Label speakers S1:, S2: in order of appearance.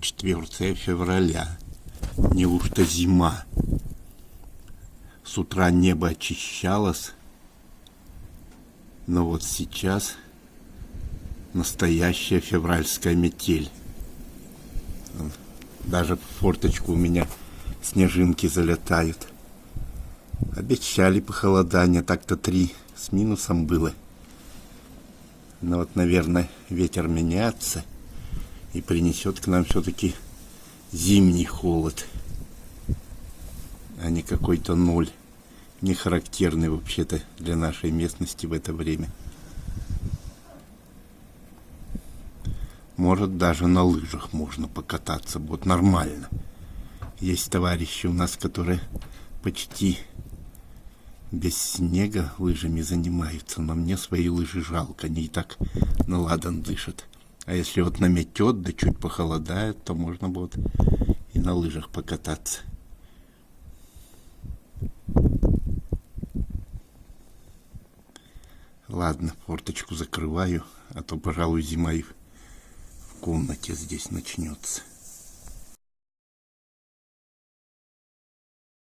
S1: 4 февраля. Неужто зима? С утра небо очищалось, но вот сейчас настоящая февральская метель. Даже в форточку у меня снежинки залетают. Обещали похолодание, так-то 3 с минусом было. Но вот, наверное, ветер меняется и принесет к нам все-таки зимний холод, а не какой-то 0, не характерный вообще-то для нашей местности в это время. Может, даже на лыжах можно покататься, вот нормально. Есть товарищи у нас, которые почти без снега лыжами занимаются, но мне свои лыжи жалко, они и так на ладан дышат. А если вот наметет, да чуть похолодает, то можно будет и на лыжах покататься. Ладно, форточку закрываю, а то, пожалуй, зима и в комнате здесь начнется.